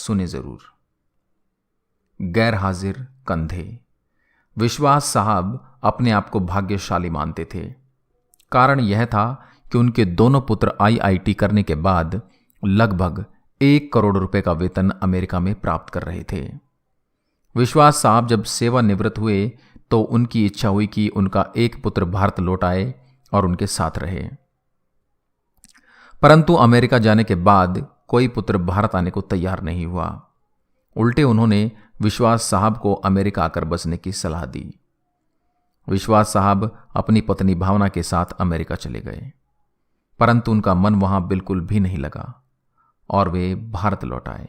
सुने जरूर। गैर हाजिर कंधे। विश्वास साहब अपने आप को भाग्यशाली मानते थे। कारण यह था कि उनके दोनों पुत्र आईआईटी करने के बाद लगभग 1 करोड़ रुपए का वेतन अमेरिका में प्राप्त कर रहे थे। विश्वास साहब जब सेवानिवृत्त हुए तो उनकी इच्छा हुई कि उनका एक पुत्र भारत लौट आए और उनके साथ रहे। परंतु अमेरिका जाने के बाद कोई पुत्र भारत आने को तैयार नहीं हुआ। उल्टे उन्होंने विश्वास साहब को अमेरिका आकर बसने की सलाह दी। विश्वास साहब अपनी पत्नी भावना के साथ अमेरिका चले गए, परंतु उनका मन वहां बिल्कुल भी नहीं लगा और वे भारत लौट आए।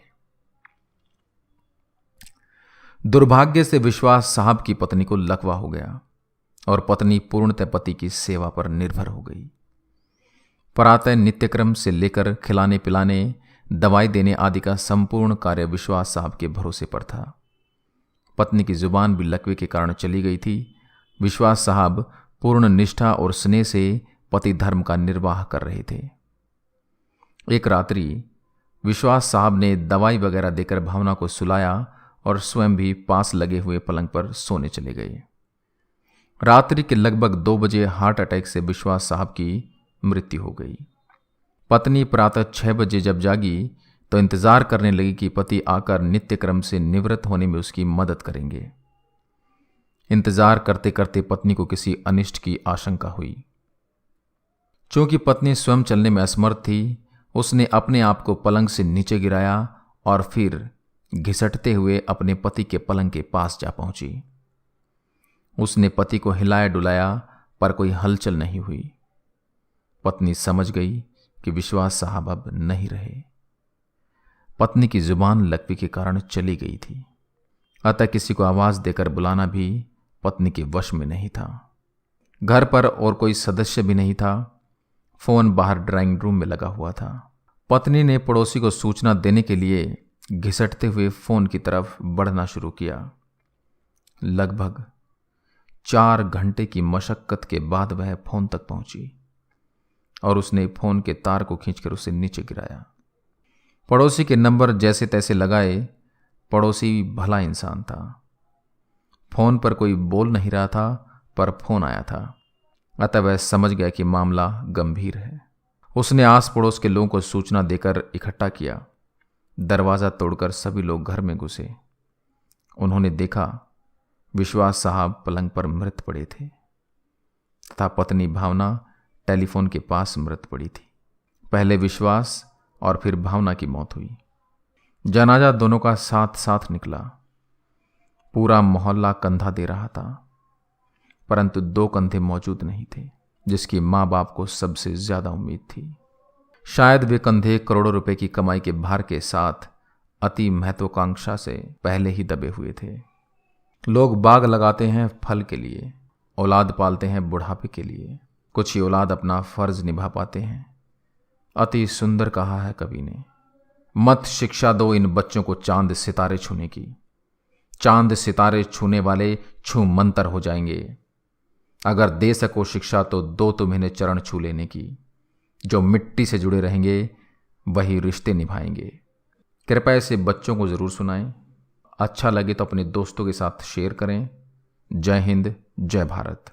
दुर्भाग्य से विश्वास साहब की पत्नी को लकवा हो गया और पत्नी पूर्णतः पति की सेवा पर निर्भर हो गई। प्रातः नित्यक्रम से लेकर खिलाने पिलाने, दवाई देने आदि का संपूर्ण कार्य विश्वास साहब के भरोसे पर था। पत्नी की जुबान भी लकवे के कारण चली गई थी। विश्वास साहब पूर्ण निष्ठा और स्नेह से पति धर्म का निर्वाह कर रहे थे। एक रात्रि विश्वास साहब ने दवाई वगैरह देकर भावना को सुलाया और स्वयं भी पास लगे हुए पलंग पर सोने चले गए। रात्रि के लगभग 2 बजे हार्ट अटैक से विश्वास साहब की मृत्यु हो गई। पत्नी प्रातः 6 बजे जब जागी तो इंतजार करने लगी कि पति आकर नित्यक्रम से निवृत्त होने में उसकी मदद करेंगे। इंतजार करते करते पत्नी को किसी अनिष्ट की आशंका हुई। चूंकि पत्नी स्वयं चलने में असमर्थ थी, उसने अपने आप को पलंग से नीचे गिराया और फिर घिसटते हुए अपने पति के पलंग के पास जा पहुंची। उसने पति को हिलाया डुलाया पर कोई हलचल नहीं हुई। पत्नी समझ गई कि विश्वास साहब अब नहीं रहे। पत्नी की जुबान लकवे के कारण चली गई थी, अतः किसी को आवाज देकर बुलाना भी पत्नी के वश में नहीं था। घर पर और कोई सदस्य भी नहीं था। फोन बाहर ड्राइंग रूम में लगा हुआ था। पत्नी ने पड़ोसी को सूचना देने के लिए घिसटते हुए फोन की तरफ बढ़ना शुरू किया। लगभग 4 घंटे की मशक्कत के बाद वह फोन तक पहुंची और उसने फोन के तार को खींचकर उसे नीचे गिराया। पड़ोसी के नंबर जैसे तैसे लगाए। पड़ोसी भला इंसान था। फोन पर कोई बोल नहीं रहा था, पर फोन आया था, अतः वह समझ गया कि मामला गंभीर है। उसने आस पड़ोस के लोगों को सूचना देकर इकट्ठा किया। दरवाजा तोड़कर सभी लोग घर में घुसे। उन्होंने देखा विश्वास साहब पलंग पर मृत पड़े थे तथा पत्नी भावना टेलीफोन के पास मृत पड़ी थी। पहले विश्वास और फिर भावना की मौत हुई। जनाजा दोनों का साथ साथ निकला। पूरा मोहल्ला कंधा दे रहा था, परंतु 2 कंधे मौजूद नहीं थे जिसकी मां बाप को सबसे ज्यादा उम्मीद थी। शायद वे कंधे करोड़ों रुपए की कमाई के भार के साथ अति महत्वाकांक्षा से पहले ही दबे हुए थे। लोग बाग लगाते हैं फल के लिए, औलाद पालते हैं बुढ़ापे के लिए। कुछ ही औलाद अपना फर्ज निभा पाते हैं। अति सुंदर कहा है कवि ने, मत शिक्षा दो इन बच्चों को चांद सितारे छूने की। चांद सितारे छूने वाले छू मंतर हो जाएंगे। अगर दे सको शिक्षा तो दो तुम इन्हें चरण छू लेने की। जो मिट्टी से जुड़े रहेंगे वही रिश्ते निभाएंगे। कृपया इसे बच्चों को जरूर सुनाएं। अच्छा लगे तो अपने दोस्तों के साथ शेयर करें। जय हिंद, जय भारत।